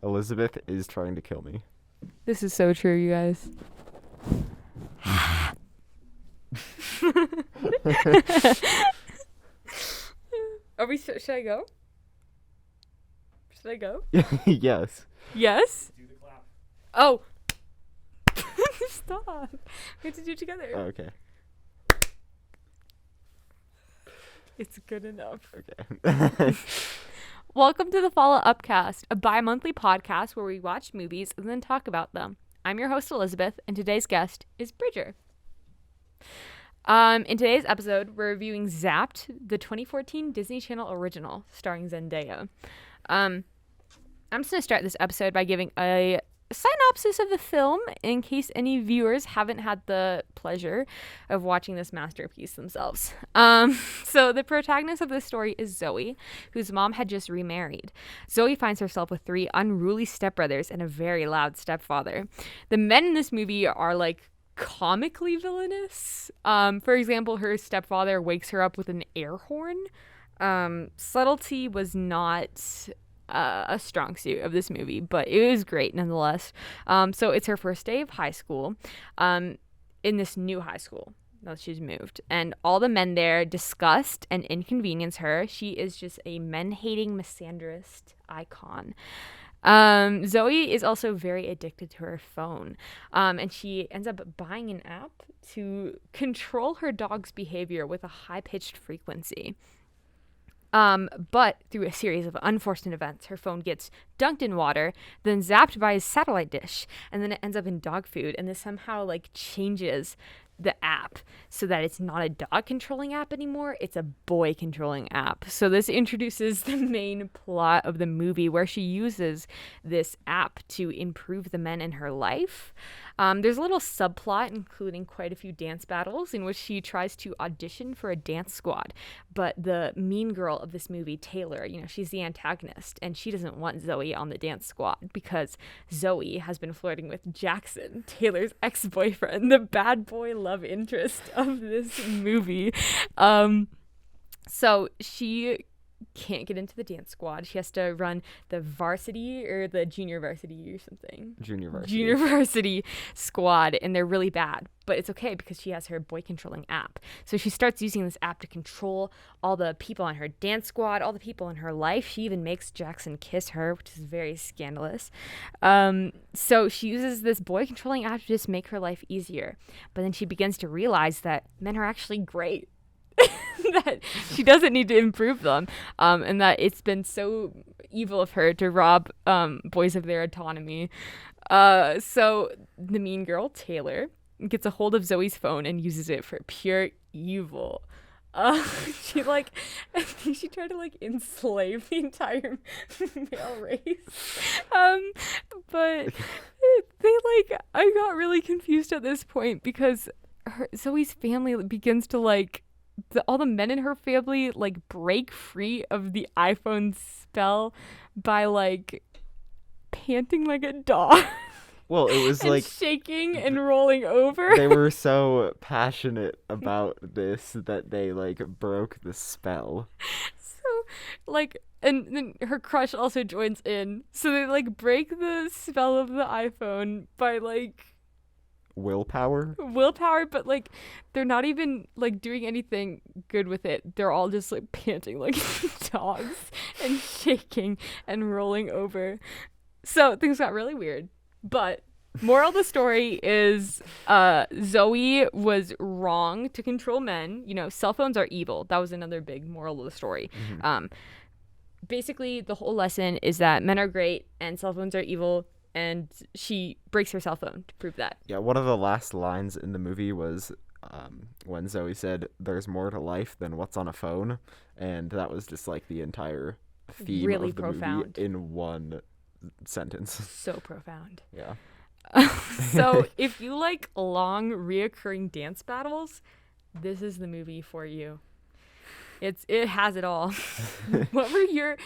Elizabeth is trying to kill me. This is so true, you guys. Should I go? Should I go? Yes. Yes? Oh. Stop. We have to do it together. Oh, okay. It's good enough. Okay. Welcome to the FALA Upcast, a bi-monthly podcast where we watch movies and then talk about them. I'm your host, Elizabeth, and today's guest is Bridger. In today's episode, we're reviewing Zapped, the 2014 Disney Channel original starring Zendaya. I'm just going to start this episode by giving a synopsis of the film in case any viewers haven't had the pleasure of watching this masterpiece themselves. So the protagonist of this story is Zoe, whose mom had just remarried. Zoe finds herself with 3 unruly stepbrothers and a very loud stepfather. The men in this movie are like comically villainous. For example, her stepfather wakes her up with an air horn. Subtlety was not a strong suit of this movie, but it was great nonetheless. So it's her first day of high school, in this new high school. Now that she's moved, and all the men there disgust and inconvenience her. She is just a men-hating misandrist icon. Zoe is also very addicted to her phone, and she ends up buying an app to control her dog's behavior with a high-pitched frequency. But through a series of unfortunate events, her phone gets dunked in water, then zapped by his satellite dish, and then it ends up in dog food, and this somehow like changes the app so that it's not a dog controlling app anymore, it's a boy controlling app. So this introduces the main plot of the movie, where she uses this app to improve the men in her life. There's a little subplot including quite a few dance battles in which she tries to audition for a dance squad, but the mean girl of this movie, Taylor, she's the antagonist, and she doesn't want Zoe on the dance squad because Zoe has been flirting with Jackson, Taylor's ex-boyfriend, the bad boy love interest of this movie. So she can't get into the dance squad. She has to run the varsity or the junior varsity or something. Junior varsity squad, and they're really bad. But it's okay because she has her boy controlling app. So she starts using this app to control all the people on her dance squad, all the people in her life. She even makes Jackson kiss her, which is very scandalous. So she uses this boy controlling app to just make her life easier. But then she begins to realize that men are actually great. That she doesn't need to improve them, and that it's been so evil of her to rob boys of their autonomy. So the mean girl, Taylor, gets a hold of Zoe's phone and uses it for pure evil. I think she tried to enslave the entire male race. But I got really confused at this point because Zoe's family begins to all the men in her family break free of the iPhone spell by panting like a dog. Well, it was and shaking and rolling over. They were so passionate about this that they broke the spell. So and then her crush also joins in. So they break the spell of the iPhone by willpower, but they're not even doing anything good with it. They're all just panting like dogs and shaking and rolling over. So things got really weird. But moral of the story is Zoe was wrong to control men. Cell phones are evil. That was another big moral of the story. Mm-hmm. Basically the whole lesson is that men are great and cell phones are evil. And she breaks her cell phone to prove that. Yeah, one of the last lines in the movie was when Zoe said, "There's more to life than what's on a phone," and that was just the entire theme really of the profound movie in one sentence. So profound. Yeah. So if you like long, reoccurring dance battles, this is the movie for you. It has it all. What were your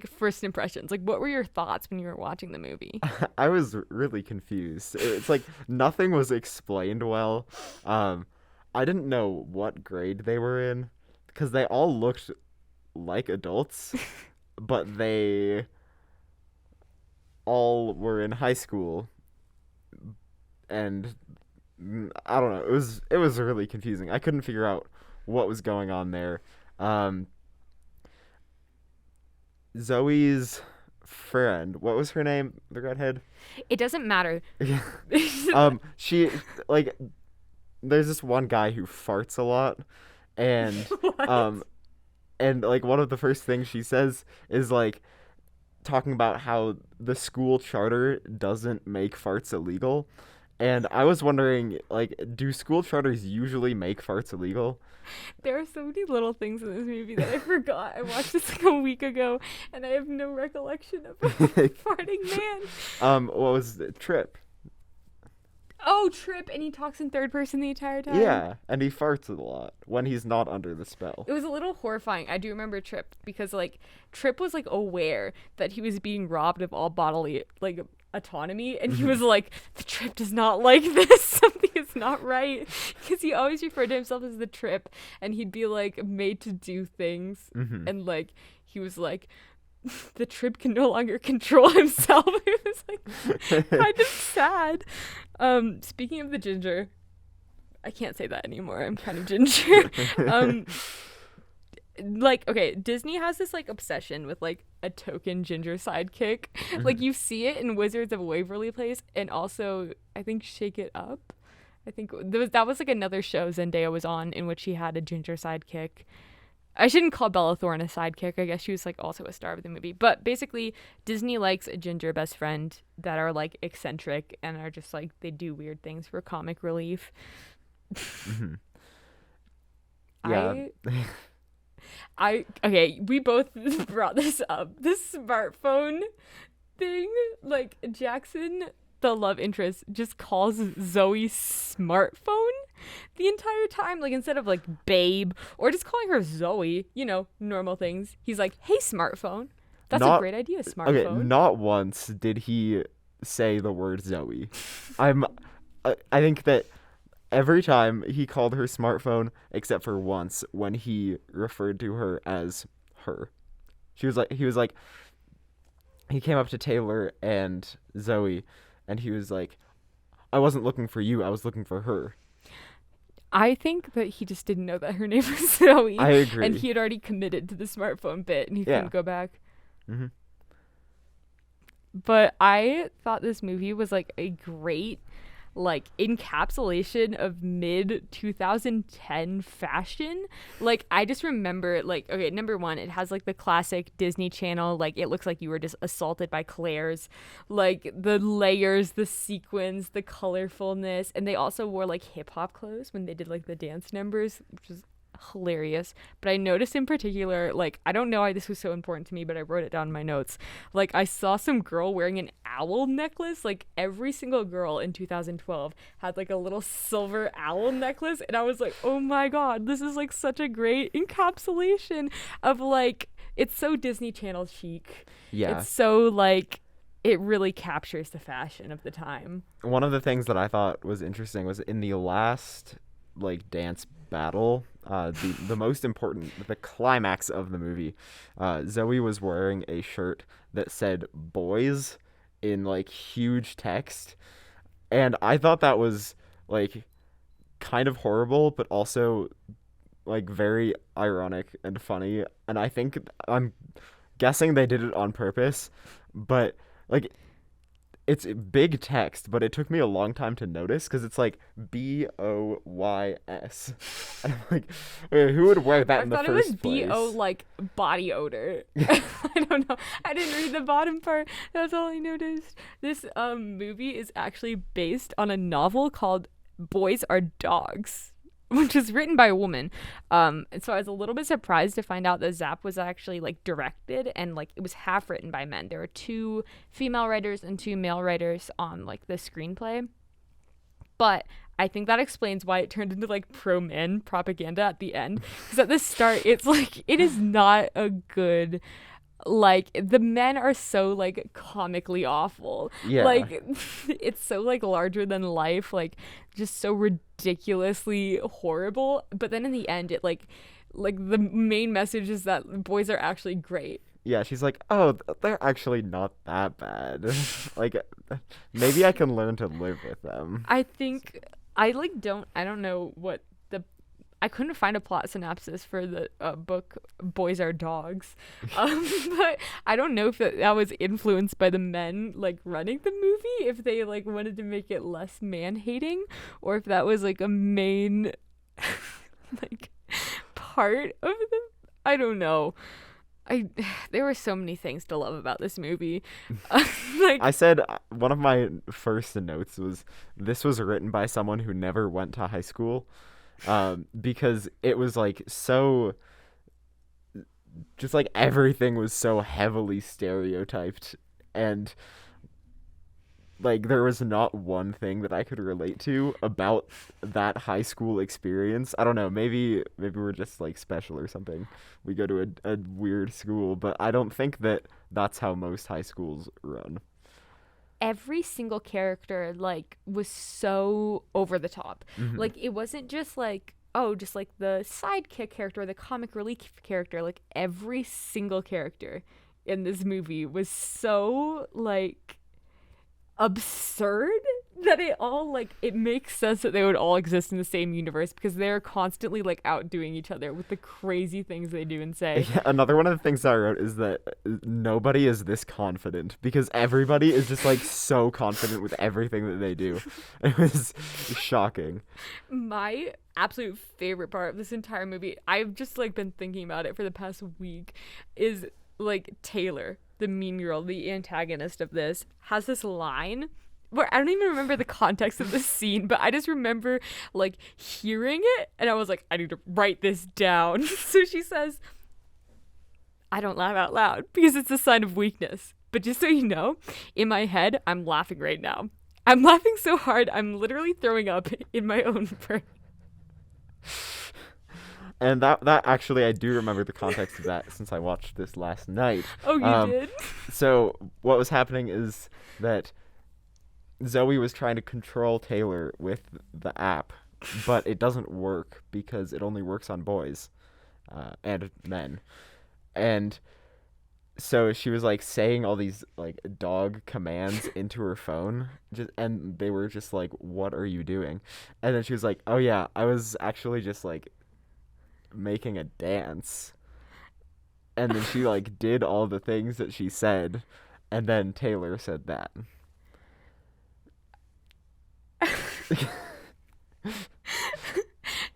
first impressions? What were your thoughts when you were watching the movie? I was really confused. It's nothing was explained well. I didn't know what grade they were in because they all looked like adults, but they all were in high school, and I don't know. It was really confusing. I couldn't figure out what was going on there. Um, Zoe's friend, what was her name? The redhead. It doesn't matter. Yeah. She like there's this one guy who farts a lot, and What? and like one of the first things she says is like talking about how the school charter doesn't make farts illegal. And I was wondering, like, do school charters usually make farts illegal? There are so many little things in this movie that I forgot. I watched this like a week ago, and I have no recollection of a farting man. What was it? Trip? Oh, Trip, and he talks in third person the entire time. Yeah, and he farts a lot when he's not under the spell. It was a little horrifying. I do remember Trip because like Trip was like aware that he was being robbed of all bodily like autonomy, and he was like, the Trip does not like this. Something is not right, because he always referred to himself as the Trip, and he'd be like made to do things, and like he was like, the Trip can no longer control himself. It was like kind of sad. Speaking of the ginger, I can't say that anymore. I'm kind of ginger. Like, okay, Disney has this like obsession with like a token ginger sidekick. Like you see it in Wizards of Waverly Place, and also I think Shake It Up. I think that was like another show Zendaya was on in which she had a ginger sidekick. I shouldn't call Bella Thorne a sidekick. I guess she was like also a star of the movie. But basically, Disney likes a ginger best friend that are like eccentric and are just like they do weird things for comic relief. Yeah. Okay, we both brought this up. This smartphone thing, like Jackson, the love interest, just calls Zoe smartphone the entire time. Like instead of like babe or just calling her Zoe, you know, normal things. He's like, hey, smartphone. That's a great idea, smartphone. Okay, not once did he say the word Zoe. I think that every time he called her smartphone, except for once when he referred to her as her. He came up to Taylor and Zoe, and he was like, I wasn't looking for you, I was looking for her. I think that he just didn't know that her name was Zoe. I agree. And he had already committed to the smartphone bit, and he couldn't go back. But I thought this movie was like a great like encapsulation of mid 2010 fashion. Like I just remember like, okay, number one, it has like the classic Disney Channel, like it looks like you were just assaulted by Claire's, like the layers, the sequins, the colorfulness, and they also wore like hip-hop clothes when they did like the dance numbers, which is hilarious. But I noticed in particular, like I don't know why this was so important to me, but I wrote it down in my notes. Like I saw some girl wearing an owl necklace. Like every single girl in 2012 had like a little silver owl necklace, and I was like, oh my god, this is like such a great encapsulation of like, it's so Disney Channel chic. Yeah, it's so like, it really captures the fashion of the time. One of the things that I thought was interesting was in the last like dance battle, the most important, the climax of the movie, Zoe was wearing a shirt that said boys in like huge text, and I thought that was like kind of horrible, but also like very ironic and funny. And I think, I'm guessing they did it on purpose, but like it's big text, but it took me a long time to notice because it's like BOYS. And I'm like, wait, who would wear that in the first place? I thought it was BO like body odor. I don't know. I didn't read the bottom part. That's all I noticed. This movie is actually based on a novel called Boys Are Dogs, which was written by a woman. And so I was a little bit surprised to find out that Zapped was actually like directed, and like it was half written by men. There were 2 female writers and 2 male writers on like the screenplay. But I think that explains why it turned into like pro-men propaganda at the end. Because at the start, it's like, it is not a good, like, the men are so like comically awful. Yeah. Like it's so like larger than life, like just so ridiculously horrible. But then in the end, it like the main message is that boys are actually great. yeah, she's like, oh, they're actually not that bad. Like, maybe I can learn to live with them. I think I don't know what the I couldn't find a plot synopsis for the book Boys Are Dogs. But I don't know if that was influenced by the men like running the movie, if they like wanted to make it less man-hating, or if that was like a main like part of the I don't know. There were so many things to love about this movie. Like I said one of my first notes was this was written by someone who never went to high school, because it was like so, just like everything was so heavily stereotyped, and like there was not one thing that I could relate to about that high school experience. I don't know, maybe we're just like special or something. We go to a weird school, but I don't think that that's how most high schools run. every single character like was so over the top. Mhm. Like it wasn't just like just like the sidekick character or the comic relief character. Like every single character in this movie was so like absurd that it all like it makes sense that they would all exist in the same universe because they're constantly like outdoing each other with the crazy things they do and say. Yeah, another one of the things I wrote is that nobody is this confident because everybody is just like so confident with everything that they do. It was shocking. My absolute favorite part of this entire movie, I've just like been thinking about it for the past week, is like Taylor, the mean girl, the antagonist of this, has this line where I don't even remember the context of the scene, but I just remember like hearing it and I was like, I need to write this down. So she says, I don't laugh out loud because it's a sign of weakness. But just so you know, in my head, I'm laughing right now. I'm laughing so hard, I'm literally throwing up in my own brain. And that actually, I do remember the context of that since I watched this last night. Oh, you did? So what was happening is that Zoe was trying to control Taylor with the app, but it doesn't work because it only works on boys and men. And so she was like saying all these like dog commands into her phone, and they were just like, "What are you doing?" And then she was like, "Oh yeah, I was actually just like making a dance." And then she like did all the things that she said, and then Taylor said that.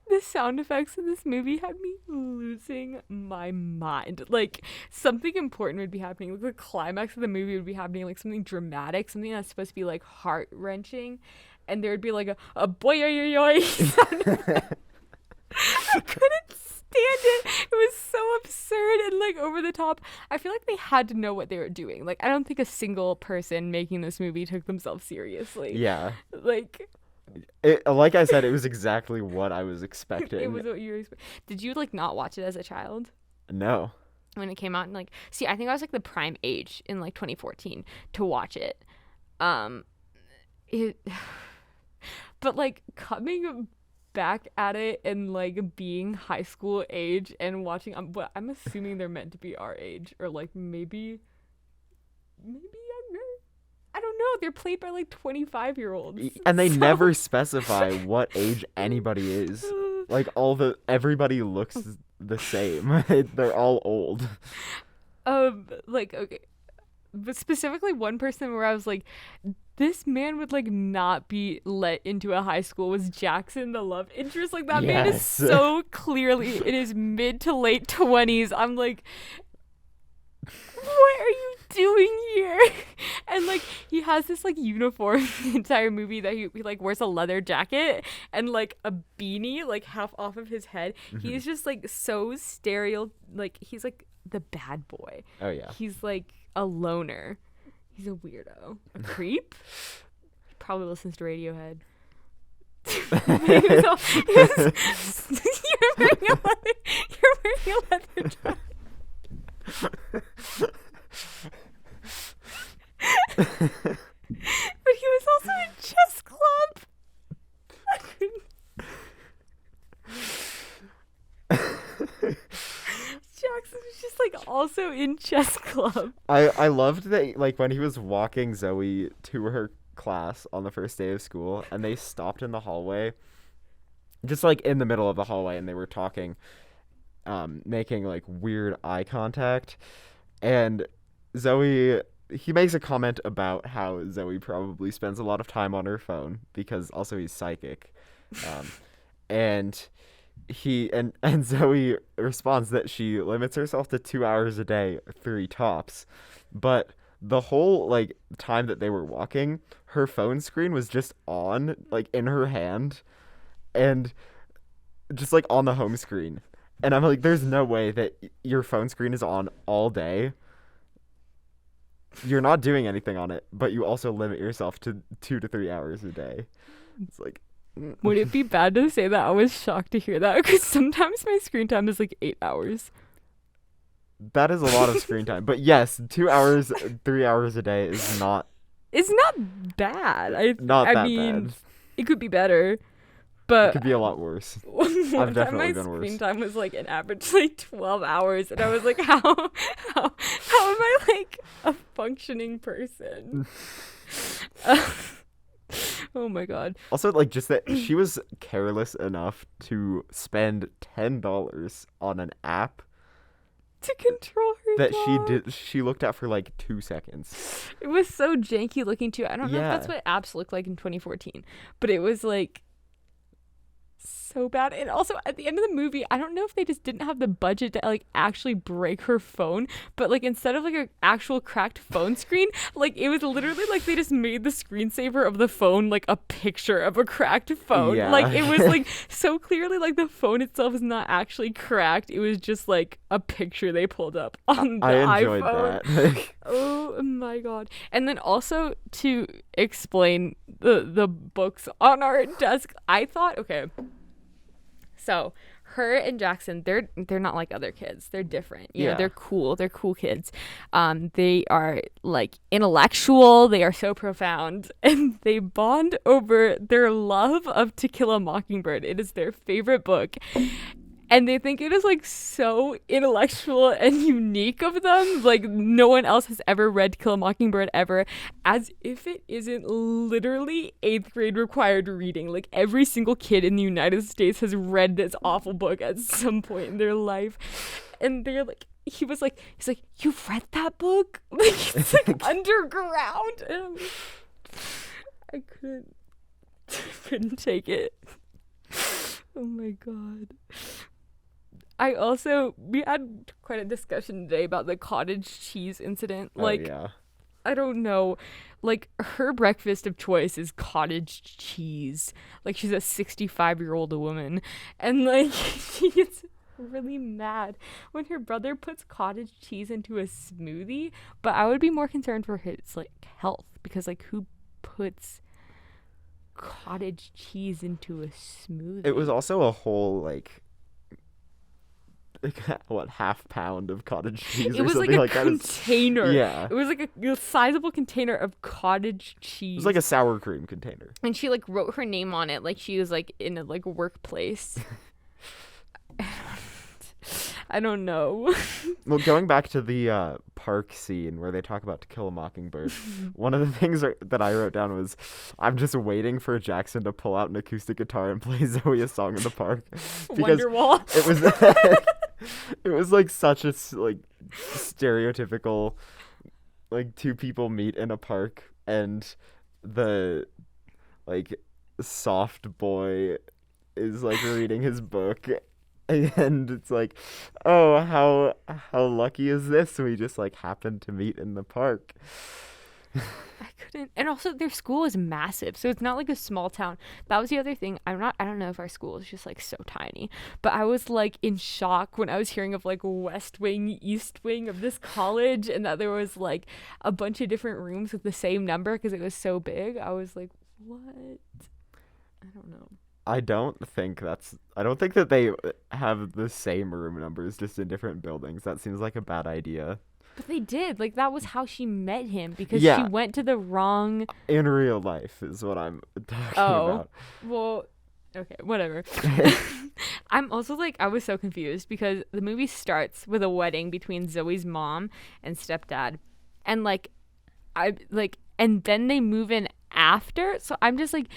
The sound effects in this movie had me losing my mind. Like something important would be happening. Like the climax of the movie would be happening, like something dramatic, something that's supposed to be like heart wrenching, and there would be like a boy yo yo sound effect. I couldn't stand it. It was so absurd and like over the top. I feel like they had to know what they were doing. Like I don't think a single person making this movie took themselves seriously. Yeah. Like Like I said, it was exactly what I was expecting. it was what you were expecting. Did you like not watch it as a child No. when it came out? And like, see, I think I was like the prime age in like 2014 to watch it. It, but like coming back at it and like being high school age and watching, but I'm assuming they're meant to be our age or like maybe younger. I don't know. They're played by like 25-year-olds. And they never specify what age anybody is. Like everybody looks the same. They're all old. Like okay. But specifically one person where I was like, this man would like not be let into a high school was Jackson, the love interest. Like that man is Yes. so clearly in his mid to late 20s. I'm like, what are you doing here? And like he has this like uniform the entire movie that he like wears a leather jacket and like a beanie like half off of his head. He's just like so like he's like the bad boy. Oh yeah. He's like a loner. He's a weirdo. A creep? He probably listens to Radiohead. You're wearing a leather jacket. But he was also in chess club. Jackson was just like also in chess club. I loved that, like, when he was walking Zoe to her class on the first day of school, and they stopped in the hallway, just like in the middle of the hallway, and they were talking, making like weird eye contact, and he makes a comment about how Zoe probably spends a lot of time on her phone because also he's psychic, and and Zoe responds that she limits herself to 2 hours a day, 3 tops, but the whole like time that they were walking, her phone screen was just on, like in her hand, and just like on the home screen. And I'm like, there's no way that your phone screen is on all day. You're not doing anything on it, but you also limit yourself to 2 to 3 hours a day. It's like, would it be bad to say that? I was shocked to hear that because sometimes my screen time is like 8 hours. that is a lot of screen time. But yes, 2 hours, 3 hours a day is not. It's not bad. I mean, bad. It could be better, but It could be a lot worse. I've definitely been my worse. screen time was like an average like 12 hours, and I was like, how am I like a functioning person? Oh my god. Also, like, just that she was careless enough to spend $10 on an app To control her that she looked at for like 2 seconds. It was so janky looking too. I don't know if Yeah. that's what apps looked like in 2014, but it was like so bad. And also at the end of the movie, I don't know if they just didn't have the budget to like actually break her phone, but like instead of like an actual cracked phone screen, like it was literally like they just made the screensaver of the phone like a picture of a cracked phone. Yeah. Like it was like so clearly like the phone itself is not actually cracked. It was just like a picture they pulled up on the I enjoyed iPhone. that. Oh my god. And then also to explain the books on our desk, I thought, okay, so her and Jackson, they're not like other kids. They're different. You know, Yeah. they're cool. They're cool kids. They are like intellectual. They are so profound, and they bond over their love of To Kill a Mockingbird. It is their favorite book. And they think it is like so intellectual and unique of them. Like no one else has ever read To Kill a Mockingbird ever, as if it isn't literally 8th grade required reading. Like every single kid in the United States has read this awful book at some point in their life. And they're like, he's like, you've read that book? Like it's like underground. And I'm like, I couldn't take it. Oh my god. We had quite a discussion today about the cottage cheese incident. Like, yeah. I don't know. Like, her breakfast of choice is cottage cheese. Like, she's a 65-year-old woman. And, like, she gets really mad when her brother puts cottage cheese into a smoothie. But I would be more concerned for his, like, health. Because, like, who puts cottage cheese into a smoothie? It was also a whole, like what, half pound of cottage cheese It or was like something a like that. container. Yeah. It was like a sizable container of cottage cheese. It was like a sour cream container. And she like wrote her name on it like she was like in a like workplace. I don't know. Well, going back to the park scene where they talk about To Kill a Mockingbird, one of the things that I wrote down was, I'm just waiting for Jackson to pull out an acoustic guitar and play Zoe a song in the park. Because Wonderwall. it was it was like such a like stereotypical, like two people meet in a park and the like soft boy is like reading his book. And it's like, oh, how lucky is this? We just like happened to meet in the park. I couldn't. And also their school is massive, so it's not like a small town. That was the other thing. I don't know if our school is just like so tiny, but I was like in shock when I was hearing of like West Wing, East Wing of this college, and that there was like a bunch of different rooms with the same number because it was so big. I was like, what? I don't know. I don't think that they have the same room numbers, just in different buildings. That seems like a bad idea. But they did. Like, that was how she met him, because Yeah. she went to the wrong... In real life is what I'm talking about. Well, Okay, whatever. I'm also like, I was so confused because the movie starts with a wedding between Zoe's mom and stepdad. And and then they move in after. So I'm just like,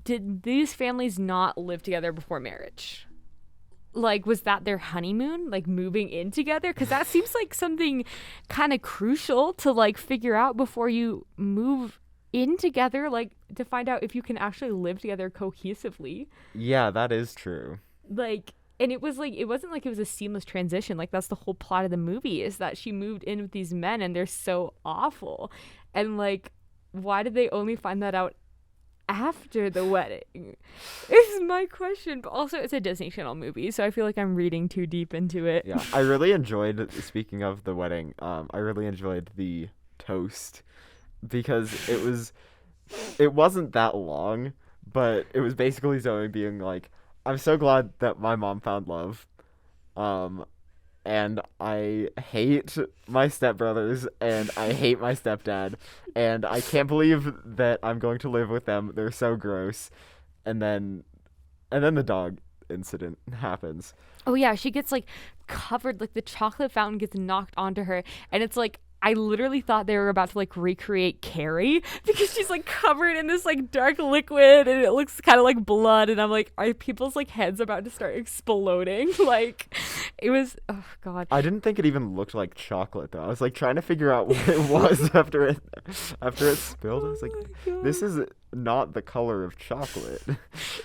did these families not live together before marriage? Like, was that their honeymoon? Like, moving in together? Because that seems like something kind of crucial to like figure out before you move in together, like to find out if you can actually live together cohesively. Yeah, that is true. Like, and it wasn't like it was a seamless transition. Like, that's the whole plot of the movie, is that she moved in with these men and they're so awful. And like, why did they only find that out after the wedding is my question. But also, it's a Disney Channel movie, so I feel like I'm reading too deep into it. Yeah, I really enjoyed, speaking of the wedding, I really enjoyed the toast because it wasn't that long, but it was basically Zoe being like, I'm so glad that my mom found love. And I hate my stepbrothers, and I hate my stepdad, and I can't believe that I'm going to live with them. They're so gross. And then the dog incident happens. Oh yeah, she gets like covered, like the chocolate fountain gets knocked onto her, and it's like, I literally thought they were about to like recreate Carrie because she's like covered in this like dark liquid and it looks kind of like blood, and I'm like, are people's like heads about to start exploding? Like, it was, oh god. I didn't think it even looked like chocolate though. I was like trying to figure out what it was after it spilled. I was like, this is not the color of chocolate.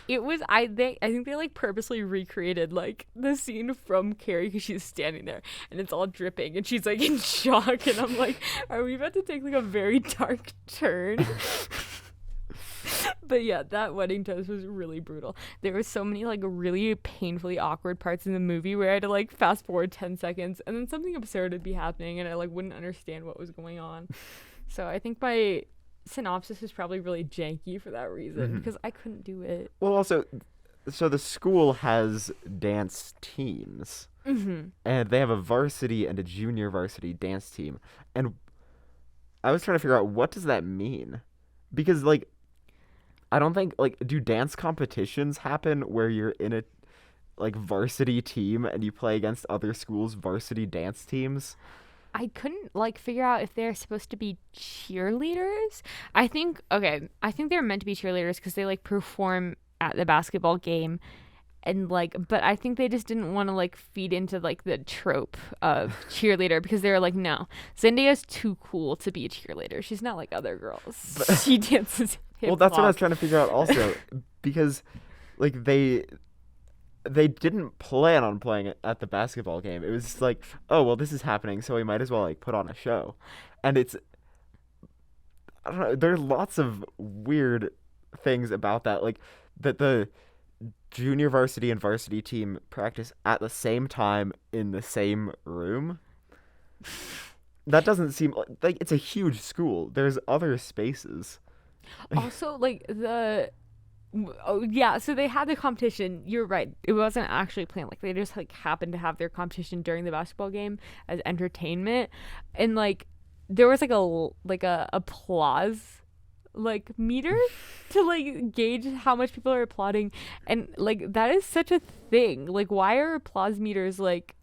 It was, I think they like purposely recreated like the scene from Carrie because she's standing there and it's all dripping and she's like in shock, and I'm like, are we about to take like a very dark turn? But yeah, that wedding toast was really brutal. There were so many like really painfully awkward parts in the movie where I had to like fast forward 10 seconds and then something absurd would be happening and I like wouldn't understand what was going on. So I think my synopsis is probably really janky for that reason because I couldn't do it. Well, also, so the school has dance teams, and they have a varsity and a junior varsity dance team, and I was trying to figure out, what does that mean? Because like, I don't think, like, do dance competitions happen where you're in a like varsity team and you play against other schools' varsity dance teams? I couldn't like figure out if they're supposed to be cheerleaders. I think they're meant to be cheerleaders because they like perform at the basketball game, and like, but I think they just didn't want to like feed into like the trope of cheerleader because they were like, no, Zendaya's too cool to be a cheerleader. She's not like other girls. She dances hip-hop. Well, that's what I was trying to figure out also, because like they didn't plan on playing it at the basketball game. It was just like, oh, well, this is happening, so we might as well like put on a show. And it's, I don't know, there are lots of weird things about that, like that the junior varsity and varsity team practice at the same time in the same room. That doesn't seem like it's a huge school. There's other spaces. Also, like oh yeah, so they had the competition. You're right. It wasn't actually planned. Like, they just like happened to have their competition during the basketball game as entertainment, and like there was like a applause like meter to like gauge how much people are applauding, and like that is such a thing. Like, why are applause meters like?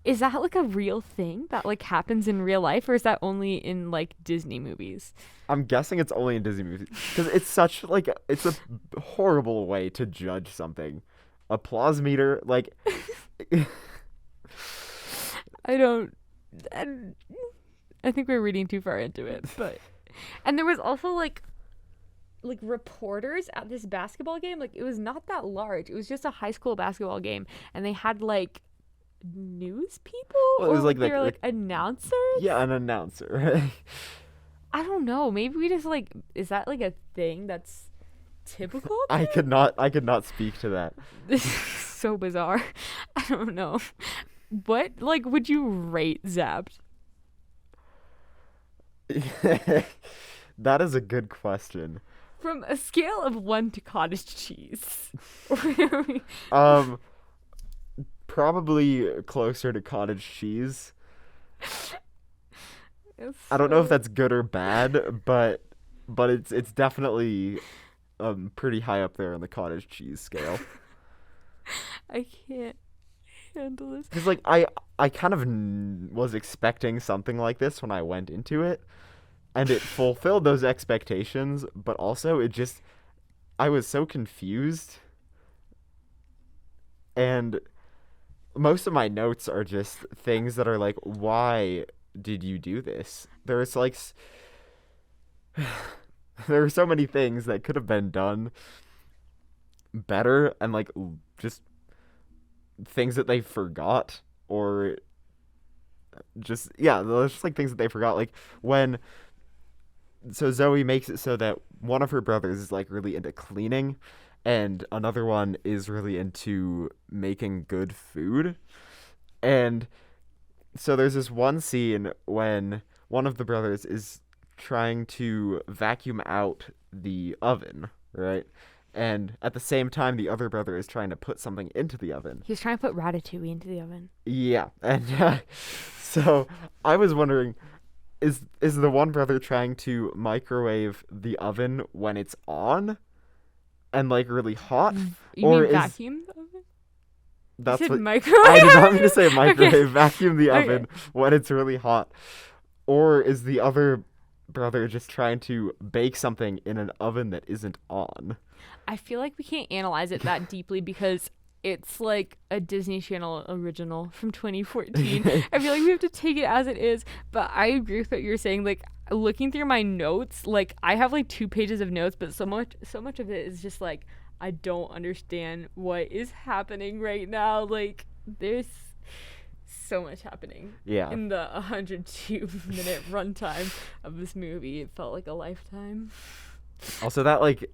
Is that like a real thing that like happens in real life, or is that only in like Disney movies? I'm guessing it's only in Disney movies because it's such like it's a horrible way to judge something. Applause meter, like. I think we're reading too far into it, but. And there was also like reporters at this basketball game. Like, it was not that large. It was just a high school basketball game, and they had like news people. Well, it was or like they were like announcers. Yeah, an announcer. I don't know. Maybe we just like, is that like a thing that's typical? I could not speak to that. This is so bizarre. I don't know. What like would you rate Zapped? That is a good question. From a scale of 1 to cottage cheese. Probably closer to cottage cheese. I don't know if that's good or bad, but it's definitely pretty high up there on the cottage cheese scale. I can't handle this. Because like I kind of was expecting something like this when I went into it, and it fulfilled those expectations, but also I was so confused, and most of my notes are just things that are like, why did you do this? There's like there are so many things that could have been done better, and like just things that they forgot, or just there's just like things that they forgot, like when Zoe makes it so that one of her brothers is like really into cleaning and another one is really into making good food. And so there's this one scene when one of the brothers is trying to vacuum out the oven, right? And at the same time, the other brother is trying to put something into the oven. He's trying to put ratatouille into the oven. Yeah, and so I was wondering, is the one brother trying to microwave the oven when it's on and like really hot? You or mean vacuum the oven? That's you said what microwave? I did not mean to say microwave. Okay. Vacuum the Okay. oven when it's really hot. Or is the other brother just trying to bake something in an oven that isn't on? I feel like we can't analyze it that deeply because it's like a Disney Channel original from 2014. I feel like we have to take it as it is, but I agree with what you're saying. Like, looking through my notes, like I have like 2 pages of notes, but so much of it is just like I don't understand what is happening right now. Like, there's so much happening. Yeah. In the 102-minute runtime of this movie, it felt like a lifetime. Also, that like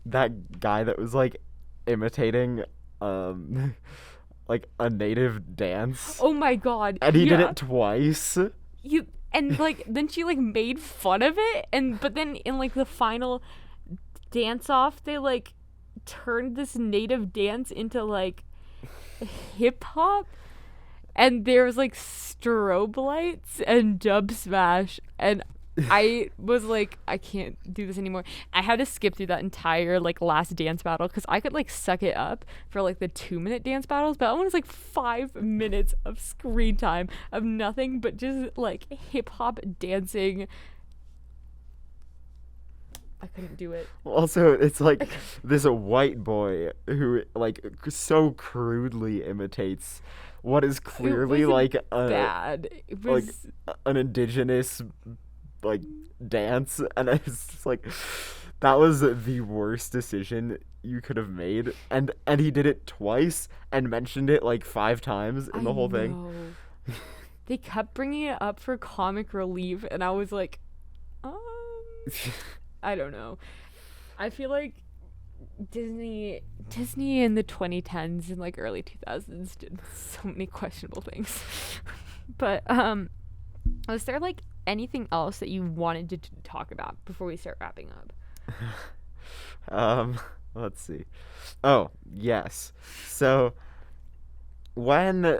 that guy that was like imitating like a native dance. Oh my god. And he did it twice. And like then she like made fun of it, but then in like the final dance off they like turned this native dance into like hip hop, and there was like strobe lights and dub smash, and I was like, I can't do this anymore. I had to skip through that entire like last dance battle because I could like suck it up for like the 2-minute dance battles, but that one was like 5 minutes of screen time of nothing but just like hip hop dancing. I couldn't do it. Also, it's like this white boy who like so crudely imitates what is clearly like bad. It was like an indigenous like dance, and it's just like that was the worst decision you could have made, and he did it twice and mentioned it like 5 times in the whole thing. They kept bringing it up for comic relief, and I was like, I don't know. I feel like Disney in the 2010s and like early 2000s did so many questionable things. But was there like anything else that you wanted to talk about before we start wrapping up? Let's see. Oh, yes. So when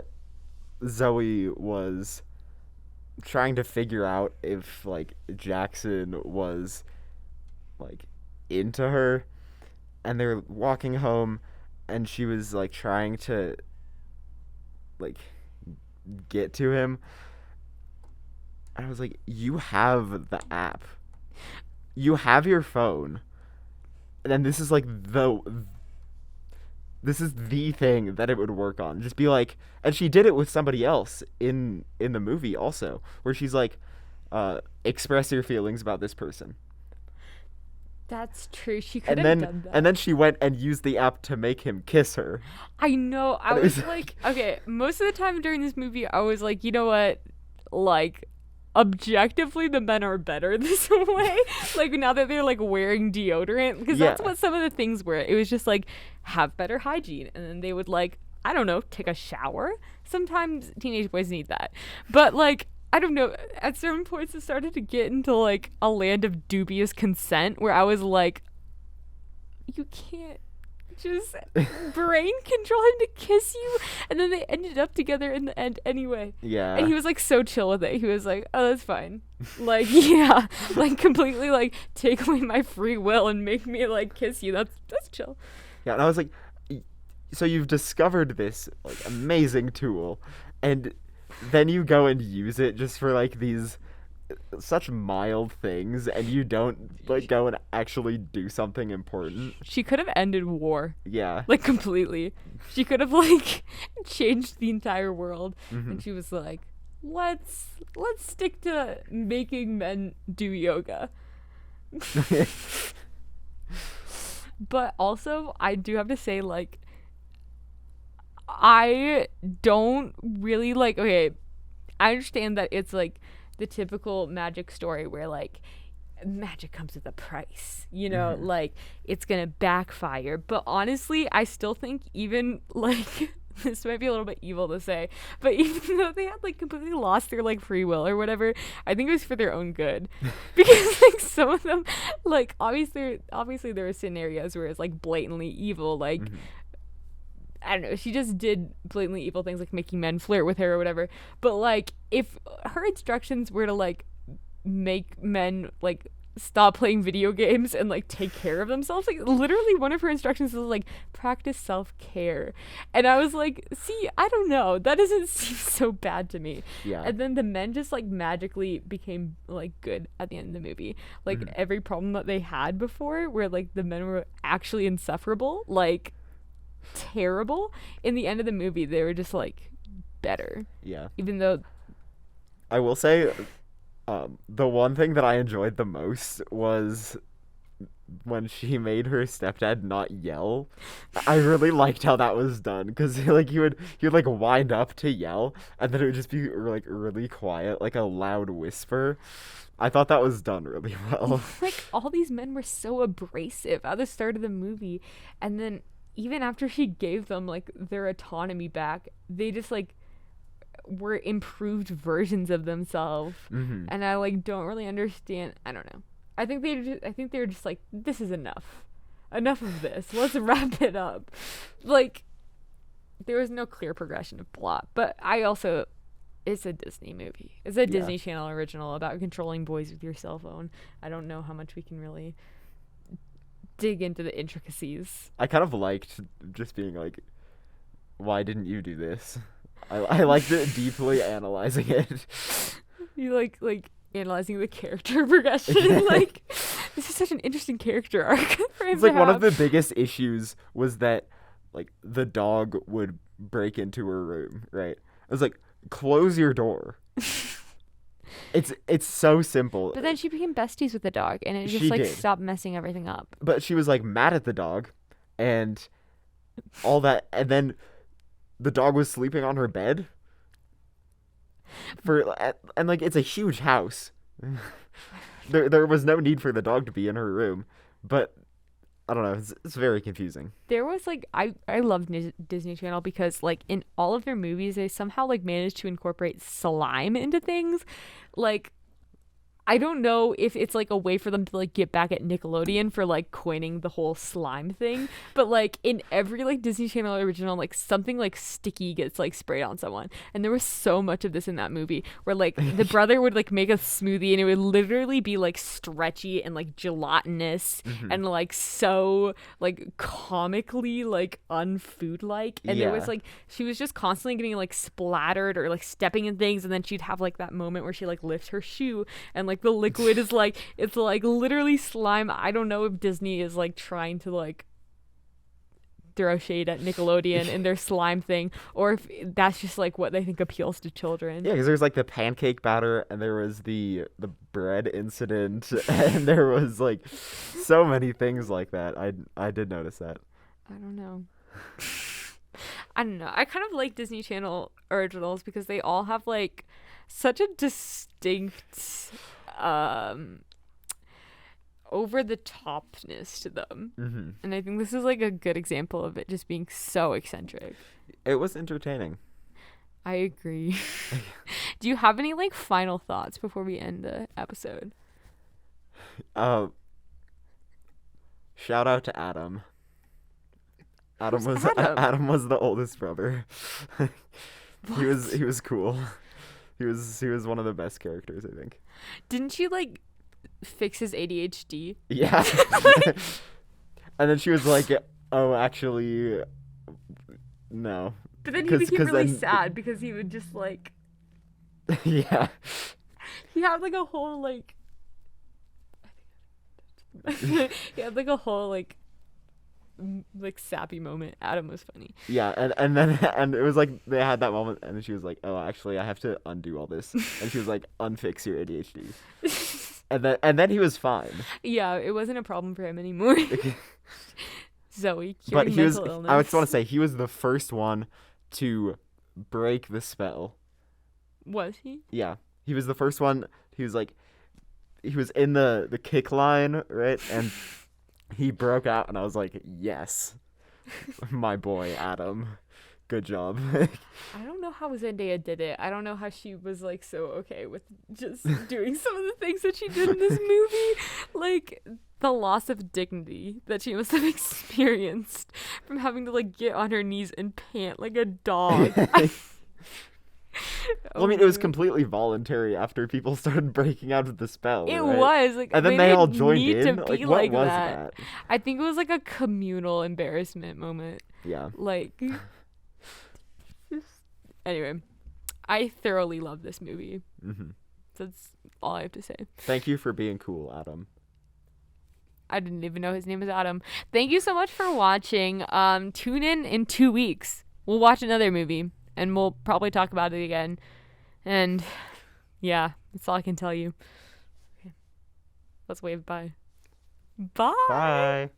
Zoe was trying to figure out if like Jackson was like into her, and they're walking home, and she was like trying to like get to him, I was like, you have the app, you have your phone, and then this is like this is the thing that it would work on. Just be like, and she did it with somebody else in the movie also, where she's like, express your feelings about this person. That's true. She could have done that. And then she went and used the app to make him kiss her. I know. I was like, okay, most of the time during this movie, I was like, you know what? Like, objectively, the men are better this way. Like, now that they're, like, wearing deodorant. Because that's what some of the things were. It was just, like, have better hygiene. And then they would, like, I don't know, take a shower. Sometimes teenage boys need that. But, like, I don't know, at certain points it started to get into like a land of dubious consent where I was like, you can't just brain control him to kiss you, and then they ended up together in the end anyway. Yeah. And he was like so chill with it. He was like, oh, that's fine. Like, yeah, like completely like take away my free will and make me like kiss you. That's chill. Yeah, and I was like, so you've discovered this like amazing tool, and then you go and use it just for like these such mild things, and you don't like go and actually do something important. She could have ended war. Yeah. Like completely. She could have like changed the entire world. And she was like, let's stick to making men do yoga. But also, I do have to say, like, I don't really like, okay, I understand that it's like the typical magic story where like magic comes with a price, you know, like it's gonna backfire. But honestly, I still think even like this might be a little bit evil to say, but even though they had like completely lost their like free will or whatever, I think it was for their own good. Because like some of them, like obviously there were scenarios where it's like blatantly evil, like I don't know, she just did blatantly evil things like making men flirt with her or whatever. But like if her instructions were to like make men like stop playing video games and like take care of themselves, like literally one of her instructions was like practice self-care, and I was like, see, I don't know, that doesn't seem so bad to me. Yeah. And then the men just like magically became like good at the end of the movie. Like every problem that they had before where like the men were actually insufferable, like terrible, in the end of the movie they were just like better. Yeah. Even though I will say the one thing that I enjoyed the most was when she made her stepdad not yell. I really liked how that was done, because like he would like wind up to yell, and then it would just be like really quiet, like a loud whisper. I thought that was done really well. like all these men were so abrasive at the start of the movie, and then even after she gave them like their autonomy back, they just like were improved versions of themselves. And I like don't really understand. I don't know. I think they were just like, this is enough of this, let's wrap it up. Like there was no clear progression of plot, but it's a Disney movie. It's a Disney Channel original about controlling boys with your cell phone. I don't know how much we can really dig into the intricacies. I kind of liked just being like, why didn't you do this? I liked it deeply analyzing it. You like analyzing the character progression. Like, this is such an interesting character arc for him. It's like one of the biggest issues was that like the dog would break into her room, right? I was like, close your door. It's so simple. But then she became besties with the dog, and it just She like did. stopped messing everything up. But she was like mad at the dog and all that, and then the dog was sleeping on her bed and like it's a huge house. There was no need for the dog to be in her room, but I don't know, it's very confusing. There was like I love Disney Channel because like in all of their movies they somehow like managed to incorporate slime into things. Like I don't know if it's like a way for them to like get back at Nickelodeon for like coining the whole slime thing, but like in every like Disney Channel original, like something like sticky gets like sprayed on someone, and there was so much of this in that movie where like the brother would like make a smoothie and it would literally be like stretchy and like gelatinous and like so like comically like unfood like, and there was like she was just constantly getting like splattered or like stepping in things, and then she'd have like that moment where she like lifts her shoe and like the liquid is like, it's like literally slime. I don't know if Disney is like trying to like throw shade at Nickelodeon and their slime thing, or if that's just like what they think appeals to children. Yeah, because there's like the pancake batter, and there was the bread incident, and there was like so many things like that. I did notice that. I don't know. I don't know. I kind of like Disney Channel originals because they all have like such a distinct over the topness to them. And I think this is like a good example of it just being so eccentric. It was entertaining. I agree. Do you have any like final thoughts before we end the episode? Shout out to Adam. Adam Who's was Adam? Adam was the oldest brother. He was cool. He was one of the best characters, I think. Didn't she like fix his ADHD? Yeah. And then she was like, "Oh, actually, no." But then he became really then, sad because he would just like yeah. he had like a whole like he had like a whole like sappy moment. Adam was funny. Yeah, and then and it was like they had that moment, and then she was like, "Oh, actually, I have to undo all this," and she was like, "Unfix your ADHD," and then he was fine. Yeah, it wasn't a problem for him anymore. Zoe But curing he was. mental illness. I just want to say he was the first one to break the spell. Was he? Yeah, he was the first one. He was like, he was in the kick line, right, and he broke out, and I was like, "Yes, my boy Adam, good job." I don't know how Zendaya did it. I don't know how she was like so okay with just doing some of the things that she did in this movie. Like the loss of dignity that she must have experienced from having to like get on her knees and pant like a dog. Well, I mean, it was completely voluntary after people started breaking out of the spell. It right? was like, And then they all joined need in. To Like, be what like was that. I think it was like a communal embarrassment moment. Yeah. Like, anyway, I thoroughly love this movie. Mm-hmm. That's all I have to say. Thank you for being cool, Adam. I didn't even know his name was Adam. Thank you so much for watching. Tune in 2 weeks. We'll watch another movie, and we'll probably talk about it again. And yeah, that's all I can tell you. Okay. Let's wave bye. Bye. Bye.